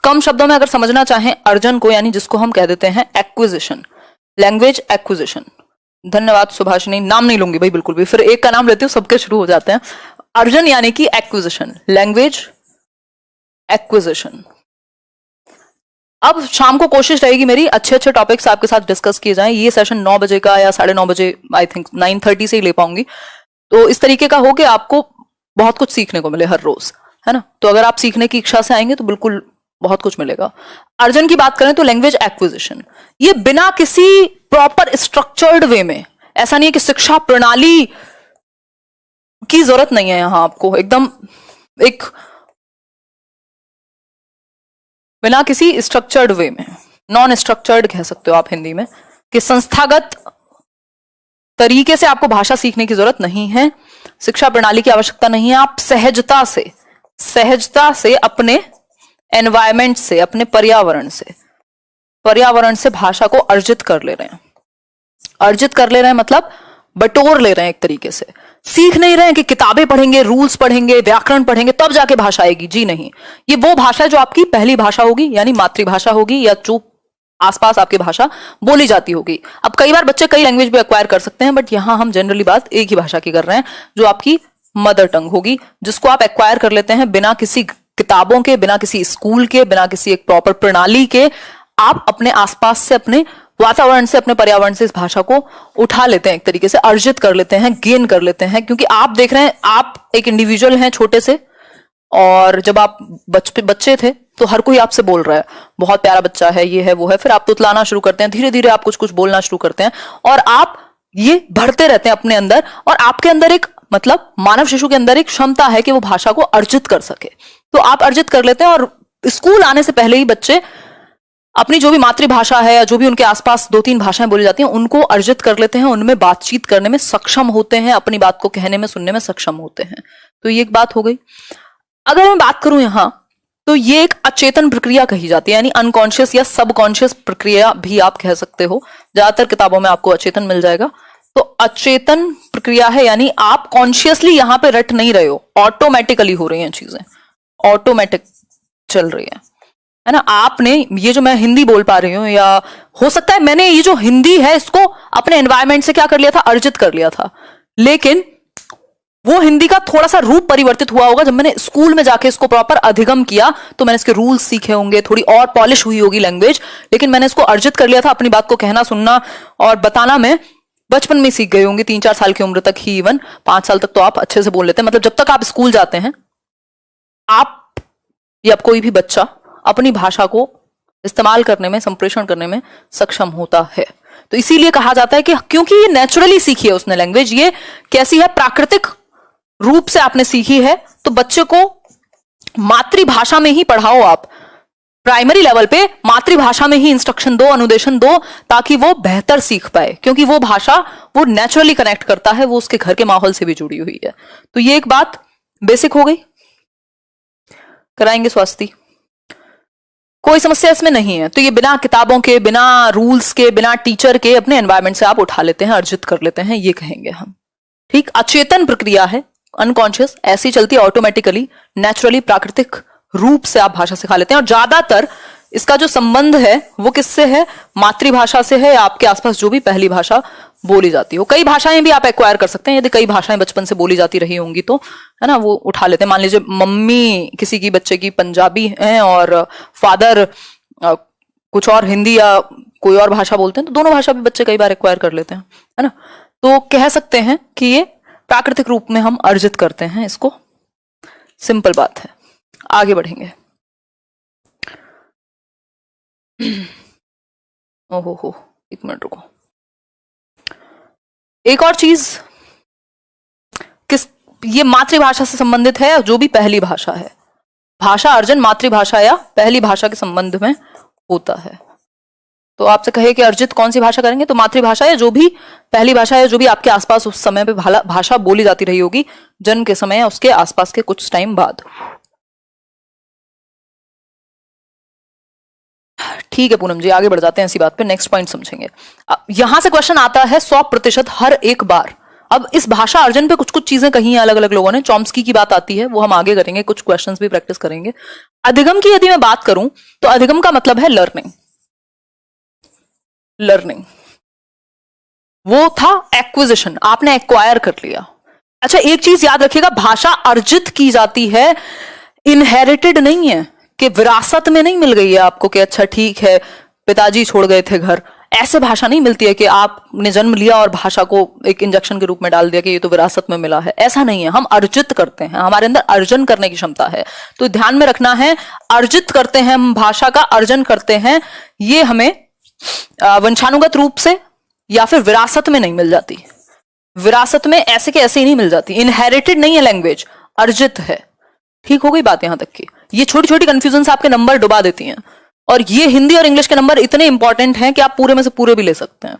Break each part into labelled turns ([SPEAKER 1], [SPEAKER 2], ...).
[SPEAKER 1] कम शब्दों में अगर समझना चाहें अर्जन को, यानी जिसको हम कह देते हैं एक्विजिशन, लैंग्वेज एक्विजिशन। धन्यवाद सुभाषिनी, नाम नहीं लूंगी भाई बिल्कुल भी, फिर एक का नाम लेती हूँ सबके शुरू हो जाते हैं। अर्जन यानी कि एक्विजिशन, लैंग्वेज एक्विजिशन। अब शाम को कोशिश रहेगी मेरी अच्छे अच्छे टॉपिक्स आपके साथ डिस्कस किए जाएं। ये सेशन 9 बजे का या 9:30 बजे, आई थिंक 9:30 से ही ले पाऊंगी। तो इस तरीके का हो कि आपको बहुत कुछ सीखने को मिले हर रोज, है ना। तो अगर आप सीखने की इच्छा से आएंगे तो बिल्कुल बहुत कुछ मिलेगा। अर्जन की बात करें तो लैंग्वेज एक्विजिशन, ये बिना किसी प्रॉपर स्ट्रक्चर्ड वे में, ऐसा नहीं है कि शिक्षा प्रणाली की जरूरत नहीं है यहां आपको, एकदम एक बिना किसी स्ट्रक्चर्ड वे में, नॉन स्ट्रक्चर्ड कह सकते हो आप हिंदी में, कि संस्थागत तरीके से आपको भाषा सीखने की जरूरत नहीं है, शिक्षा प्रणाली की आवश्यकता नहीं है। आप सहजता से अपने एनवायरमेंट से, अपने पर्यावरण से भाषा को अर्जित कर ले रहे हैं। अर्जित कर ले रहे हैं मतलब बटोर ले रहे हैं एक तरीके से। सीख नहीं रहे हैं कि किताबें पढ़ेंगे, रूल्स पढ़ेंगे, व्याकरण पढ़ेंगे तब जाके भाषा आएगी, जी नहीं। ये वो भाषा है जो आपकी पहली भाषा होगी, यानी मातृभाषा होगी, या जो आसपास आपकी भाषा बोली जाती होगी। अब कई बार बच्चे कई लैंग्वेज भी एक्वायर कर सकते हैं, बट यहां हम जनरली बात एक ही भाषा की कर रहे हैं, जो आपकी मदर टंग होगी, जिसको आप एक्वायर कर लेते हैं बिना किसी किताबों के, बिना किसी स्कूल के, बिना किसी एक प्रॉपर प्रणाली के। आप अपने आसपास से, अपने वातावरण से, अपने पर्यावरण से इस भाषा को उठा लेते हैं, एक तरीके से अर्जित कर लेते हैं, गेन कर लेते हैं। क्योंकि आप देख रहे हैं, आप एक इंडिविजुअल हैं छोटे से, और जब आप बच्चे थे तो हर कोई आपसे बोल रहा है, बहुत प्यारा बच्चा है, ये है वो है, फिर आप तुतलाना शुरू करते हैं, धीरे धीरे आप कुछ कुछ बोलना शुरू करते हैं, और आप ये बढ़ते रहते हैं अपने अंदर। और आपके अंदर एक, मतलब मानव शिशु के अंदर एक क्षमता है कि वो भाषा को अर्जित कर सके, तो आप अर्जित कर लेते हैं। और स्कूल आने से पहले ही बच्चे अपनी जो भी मातृभाषा है, या जो भी उनके आसपास 2-3 भाषाएं बोली जाती हैं, उनको अर्जित कर लेते हैं, उनमें बातचीत करने में सक्षम होते हैं, अपनी बात को कहने में, सुनने में सक्षम होते हैं। तो ये एक बात हो गई। अगर मैं बात करूं यहां, तो ये एक अचेतन प्रक्रिया कही जाती है, यानी अनकॉन्शियस या सबकॉन्शियस प्रक्रिया भी आप कह सकते हो। ज्यादातर किताबों में आपको अचेतन मिल जाएगा। तो अचेतन प्रक्रिया है, यानी आप कॉन्शियसली यहां पे रट नहीं रहे हो, ऑटोमेटिकली हो रही हैं चीजें, ऑटोमेटिक चल रही है ना। आपने ये जो मैं हिंदी बोल पा रही हूं, या हो सकता है मैंने ये जो हिंदी है इसको अपने एनवायरमेंट से क्या कर लिया था, अर्जित कर लिया था, लेकिन वो हिंदी का थोड़ा सा रूप परिवर्तित हुआ होगा जब मैंने स्कूल में जाके इसको प्रॉपर अधिगम किया, तो मैंने इसके रूल्स सीखे होंगे, थोड़ी और पॉलिश हुई होगी लैंग्वेज, लेकिन मैंने इसको अर्जित कर लिया था। अपनी बात को कहना, सुनना और बताना में बचपन में सीख गए होंगे, 3-4 साल की उम्र तक ही, इवन 5 साल तक तो आप अच्छे से बोल लेते हैं। मतलब जब तक आप स्कूल जाते हैं, आप या कोई भी बच्चा अपनी भाषा को इस्तेमाल करने में, संप्रेषण करने में सक्षम होता है। तो इसीलिए कहा जाता है कि क्योंकि ये नेचुरली सीखी है उसने लैंग्वेज, ये कैसी है, प्राकृतिक रूप से आपने सीखी है, तो बच्चे को मातृभाषा में ही पढ़ाओ आप, प्राइमरी लेवल पे मातृभाषा में ही इंस्ट्रक्शन दो, अनुदेशन दो, ताकि वो बेहतर सीख पाए, क्योंकि वो भाषा वो नेचुरली कनेक्ट करता है, वो उसके घर के माहौल से भी जुड़ी हुई है। तो ये एक बात बेसिक हो गई। कराएंगे स्वास्थ्य, कोई समस्या इसमें नहीं है। तो ये बिना किताबों के, बिना रूल्स के, बिना टीचर के अपने एनवायरनमेंट से आप उठा लेते हैं, अर्जित कर लेते हैं, ये कहेंगे हम। ठीक, अचेतन प्रक्रिया है, अनकॉन्शियस, ऐसी चलती है ऑटोमेटिकली, नेचुरली, प्राकृतिक रूप से आप भाषा सिखा लेते हैं। और ज्यादातर इसका जो संबंध है वो किससे है, मातृभाषा से है, या आपके आसपास जो भी पहली भाषा बोली जाती हो। कई भाषाएं भी आप एक्वायर कर सकते हैं, यदि कई भाषाएं बचपन से बोली जाती रही होंगी तो, है ना, वो उठा लेते हैं। मान लीजिए मम्मी किसी की बच्चे की पंजाबी है और फादर कुछ और हिंदी या कोई और भाषा बोलते हैं, तो दोनों भाषा भी बच्चे कई बार एक्वायर कर लेते हैं, है ना। तो कह सकते हैं कि ये प्राकृतिक रूप में हम अर्जित करते हैं इसको, सिंपल बात है। आगे बढ़ेंगे। ओहो, एक मिनट रुको। एक और चीज, किस, ये मातृभाषा से संबंधित है, जो भी पहली भाषा है, भाषा अर्जन मातृभाषा या पहली भाषा के संबंध में होता है। तो आपसे कहे कि अर्जित कौन सी भाषा करेंगे, तो मातृभाषा या जो भी पहली भाषा है, जो भी आपके आसपास उस समय पे भाषा बोली जाती रही होगी, जन्म के समय या उसके आसपास के कुछ टाइम बाद। ठीक है पूनम जी, आगे बढ़ जाते हैं इसी बात पे, नेक्स्ट पॉइंट समझेंगे। यहां से क्वेश्चन आता है 100% हर एक बार अब इस भाषा अर्जन पे कुछ कुछ चीजें कही हैं अलग अलग लोगों ने, चॉम्स्की की बात आती है, वो हम आगे करेंगे, कुछ क्वेश्चंस भी प्रैक्टिस करेंगे। अधिगम की यदि मैं बात करूं तो अधिगम का मतलब है लर्निंग। लर्निंग वो था एक्विजिशन, आपने एक्वायर कर लिया। अच्छा एक चीज याद रखिएगा, भाषा अर्जित की जाती है, इनहेरिटेड नहीं है कि विरासत में नहीं मिल गई है आपको कि अच्छा ठीक है पिताजी छोड़ गए थे घर, ऐसे भाषा नहीं मिलती है कि आपने जन्म लिया और भाषा को एक इंजेक्शन के रूप में डाल दिया कि ये तो विरासत में मिला है, ऐसा नहीं है। हम अर्जित करते हैं, हमारे अंदर अर्जन करने की क्षमता है, तो ध्यान में रखना है अर्जित करते हैं हम, भाषा का अर्जन करते हैं, ये हमें वंशानुगत रूप से या फिर विरासत में नहीं मिल जाती। विरासत में ऐसे के ऐसे ही नहीं मिल जाती, इनहेरिटेड नहीं है लैंग्वेज, अर्जित है। ठीक हो गई बात यहां तक की। ये छोटी छोटी कंफ्यूजन से आपके नंबर डुबा देती हैं, और ये हिंदी और इंग्लिश के नंबर इतने इंपॉर्टेंट हैं कि आप पूरे में से पूरे भी ले सकते हैं।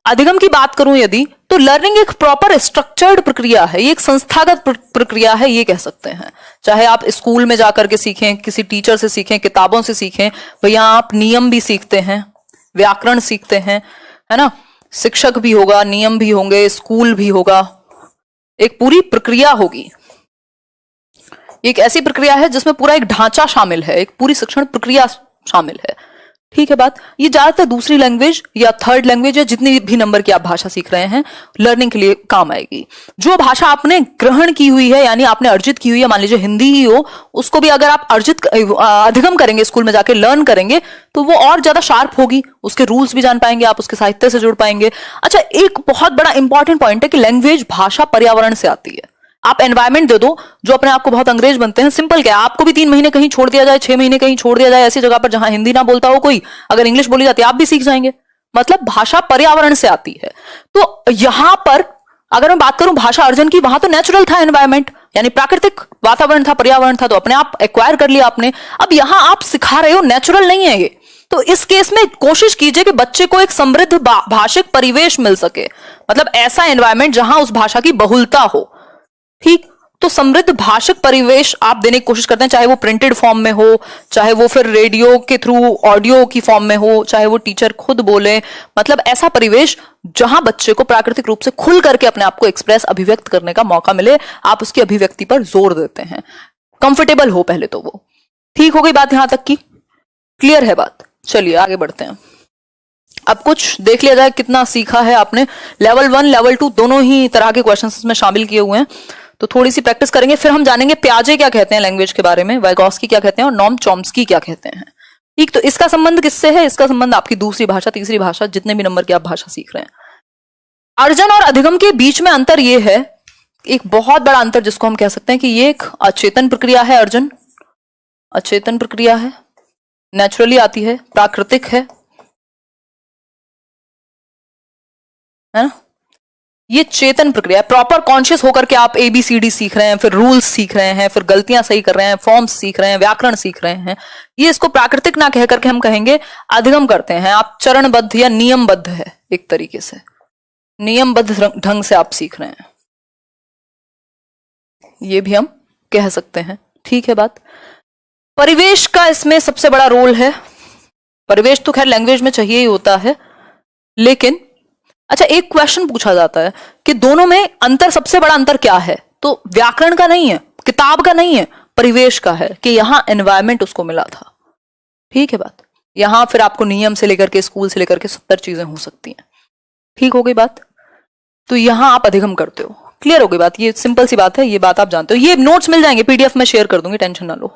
[SPEAKER 1] अधिगम की बात करूं यदि, तो लर्निंग एक प्रॉपर स्ट्रक्चर्ड प्रक्रिया है, ये एक संस्थागत प्रक्रिया है, ये कह सकते हैं। चाहे आप स्कूल में जाकर के सीखें, किसी टीचर से सीखें, किताबों से सीखें, भैया आप नियम भी सीखते हैं, व्याकरण सीखते हैं, है ना, शिक्षक भी होगा, नियम भी होंगे, स्कूल भी होगा, एक पूरी प्रक्रिया होगी। एक ऐसी प्रक्रिया है जिसमें पूरा एक ढांचा शामिल है, एक पूरी शिक्षण प्रक्रिया शामिल है। ठीक है बात। ये ज्यादातर दूसरी लैंग्वेज या थर्ड लैंग्वेज या जितनी भी नंबर की आप भाषा सीख रहे हैं लर्निंग के लिए काम आएगी। जो भाषा आपने ग्रहण की हुई है यानी आपने अर्जित की हुई है, मान लीजिए हिंदी ही हो, उसको भी अगर आप अधिगम करेंगे, स्कूल में जाके लर्न करेंगे, तो वो और ज्यादा शार्प होगी, उसके रूल्स भी जान पाएंगे आप, उसके साहित्य से जुड़ पाएंगे। अच्छा एक बहुत बड़ा इंपॉर्टेंट पॉइंट है कि लैंग्वेज भाषा पर्यावरण से आती है। आप एनवायरमेंट दे दो जो अपने आप को बहुत अंग्रेज बनते हैं, सिंपल क्या है, आपको भी 3 महीने कहीं छोड़ दिया जाए, 6 महीने कहीं छोड़ दिया जाए ऐसी जगह पर जहां हिंदी ना बोलता हो कोई, अगर इंग्लिश बोली जाती है आप भी सीख जाएंगे। मतलब भाषा पर्यावरण से आती है। तो यहां पर अगर मैं बात करूं भाषा अर्जन की, वहां तो नेचुरल था एनवायरमेंट, यानी प्राकृतिक वातावरण था, पर्यावरण था, तो अपने आप एक्वायर कर लिया आपने। अब यहां आप सिखा रहे हो, नेचुरल नहीं है ये, तो इस केस में कोशिश कीजिए कि बच्चे को एक समृद्ध भाषिक परिवेश मिल सके, मतलब ऐसा एनवायरमेंट जहां उस भाषा की बहुलता हो। ठीक, तो समृद्ध भाषिक परिवेश आप देने की कोशिश करते हैं, चाहे वो प्रिंटेड फॉर्म में हो, चाहे वो फिर रेडियो के थ्रू ऑडियो की फॉर्म में हो, चाहे वो टीचर खुद बोले, मतलब ऐसा परिवेश जहां बच्चे को प्राकृतिक रूप से खुल करके अपने आप को एक्सप्रेस, अभिव्यक्त करने का मौका मिले। आप उसकी अभिव्यक्ति पर जोर देते हैं, कंफर्टेबल हो पहले तो वो। ठीक हो गई बात यहां तक की, क्लियर है बात? चलिए आगे बढ़ते हैं। अब कुछ देख लिया जाए कितना सीखा है आपने। लेवल 1 लेवल 2 दोनों ही तरह के क्वेश्चंस में शामिल किए हुए हैं, तो थोड़ी सी प्रैक्टिस करेंगे, फिर हम जानेंगे प्याजे क्या कहते हैं लैंग्वेज के बारे में, वाइगॉस्की क्या कहते हैं और नॉम चॉम्स्की क्या कहते हैं। ठीक, तो इसका संबंध किससे है? इसका संबंध आपकी दूसरी भाषा, तीसरी भाषा, जितने भी नंबर की आप भाषा सीख रहे हैं। अर्जन और अधिगम के बीच में अंतर यह है, एक बहुत बड़ा अंतर जिसको हम कह सकते हैं कि ये एक अचेतन प्रक्रिया है। अर्जन अचेतन प्रक्रिया है, नेचुरली आती है, प्राकृतिक है ना। ये चेतन प्रक्रिया है, प्रॉपर कॉन्शियस होकर के आप ABCD सीख रहे हैं, फिर रूल्स सीख रहे हैं, फिर गलतियां सही कर रहे हैं, फॉर्म्स सीख रहे हैं, व्याकरण सीख रहे हैं। ये इसको प्राकृतिक ना कह करके हम कहेंगे अधिगम करते हैं। आप चरणबद्ध या नियमबद्ध है, एक तरीके से नियमबद्ध ढंग से आप सीख रहे हैं, ये भी हम कह सकते हैं। ठीक है बात। परिवेश का इसमें सबसे बड़ा रोल है। परिवेश तो खैर लैंग्वेज में चाहिए ही होता है, लेकिन अच्छा एक क्वेश्चन पूछा जाता है कि दोनों में अंतर, सबसे बड़ा अंतर क्या है? तो व्याकरण का नहीं है, किताब का नहीं है, परिवेश का है कि यहां एनवायरमेंट उसको मिला था। ठीक है बात। यहां फिर आपको नियम से लेकर के, स्कूल से लेकर के 70 चीजें हो सकती हैं। ठीक हो गई बात। तो यहां आप अधिगम करते हो, क्लियर हो गई बात। ये सिंपल सी बात है, ये बात आप जानते हो। ये नोट्स मिल जाएंगे, PDF में शेयर कर दूंगी, टेंशन ना लो,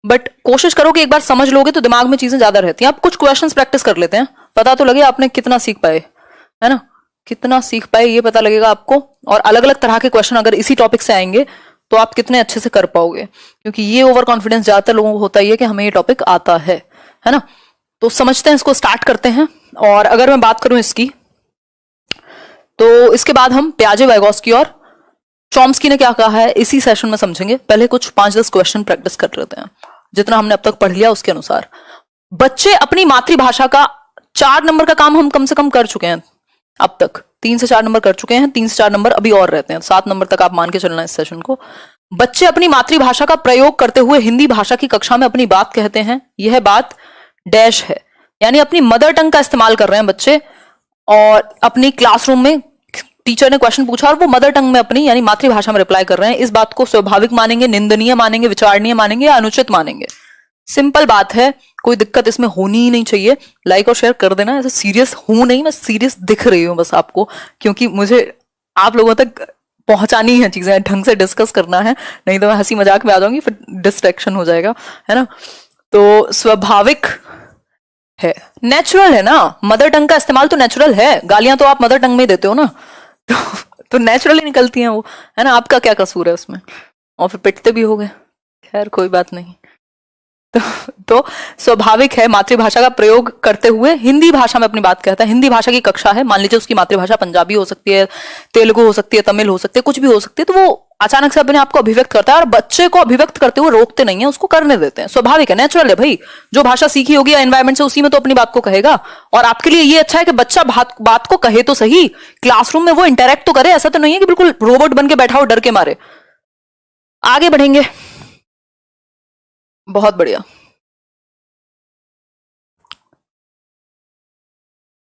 [SPEAKER 1] बट कोशिश करो कि एक बार समझ लोगे तो दिमाग में चीजें ज्यादा रहती हैं। आप कुछ क्वेश्चंस प्रैक्टिस कर लेते हैं, पता तो लगे आपने कितना सीख पाए, है ना, कितना सीख पाए ये पता लगेगा आपको। और अलग अलग तरह के क्वेश्चन अगर इसी टॉपिक से आएंगे तो आप कितने अच्छे से कर पाओगे, क्योंकि ये ओवर कॉन्फिडेंस ज्यादातर लोगों को होता ही है कि हमें ये टॉपिक आता है ना। तो समझते हैं, इसको स्टार्ट करते हैं। और अगर मैं बात करूं इसकी, तो इसके बाद हम प्याजे, वाइगॉस्की और चॉम्स्की ने क्या कहा है इसी सेशन में समझेंगे। पहले कुछ 5-10 क्वेश्चन प्रैक्टिस कर लेते हैं, जितना हमने अब तक पढ़ लिया उसके अनुसार। बच्चे अपनी मातृभाषा का 4 नंबर का काम हम कम से कम कर चुके हैं अब तक, 3 से 4 नंबर कर चुके हैं, 3 से 4 नंबर अभी और रहते हैं, 7 नंबर तक आप मान के चलना इस सेशन को। बच्चे अपनी मातृभाषा का प्रयोग करते हुए हिंदी भाषा की कक्षा में अपनी बात कहते हैं। यह बात डैश है, यानी अपनी मदर टंग का इस्तेमाल कर रहे हैं बच्चे और अपनी क्लासरूम में टीचर ने क्वेश्चन पूछा और वो मदर टंग में अपनी यानी मातृभाषा में रिप्लाई कर रहे हैं, इस बात को स्वाभाविक मानेंगे, निंदनीय मानेंगे, विचारणीय मानेंगे या अनुचित मानेंगे? सिंपल बात है, कोई दिक्कत इसमें होनी ही नहीं चाहिए। लाइक और शेयर कर देना। ऐसे सीरियस हूं नहीं, मैं सीरियस दिख रही हूं बस आपको, क्योंकि मुझे आप लोगों तक पहुंचानी है चीजें, ढंग से डिस्कस करना है, नहीं तो मैं हंसी मजाक में आ जाऊंगी, फिर डिस्ट्रैक्शन हो जाएगा, है ना। तो स्वाभाविक है, नेचुरल है ना, मदर टंग का इस्तेमाल तो नेचुरल है। गालियां तो आप मदर टंग में ही देते हो ना, तो नेचुरली निकलती हैं वो, है ना। आपका क्या कसूर है उसमें? और फिर पिटते भी हो गए, खैर कोई बात नहीं। तो स्वाभाविक है मातृभाषा का प्रयोग करते हुए हिंदी भाषा में अपनी बात कहता है। हिंदी भाषा की कक्षा है, मान लीजिए उसकी मातृभाषा पंजाबी हो सकती है, तेलुगु हो सकती है, तमिल हो सकती है, कुछ भी हो सकती है, तो वो अचानक से अपने आप को अभिव्यक्त करता है और बच्चे को अभिव्यक्त करते हुए रोकते नहीं है, उसको करने देते हैं। स्वाभाविक है, नेचुरल है भाई। जो भाषा सीखी होगी या एनवायरमेंट से, उसी में तो अपनी बात को कहेगा। और आपके लिए ये अच्छा है कि बच्चा बात को कहे तो सही, क्लासरूम में वो इंटरेक्ट तो करे। ऐसा तो नहीं है कि बिल्कुल रोबोट बन के बैठा हो डर के मारे। आगे बढ़ेंगे, बहुत बढ़िया।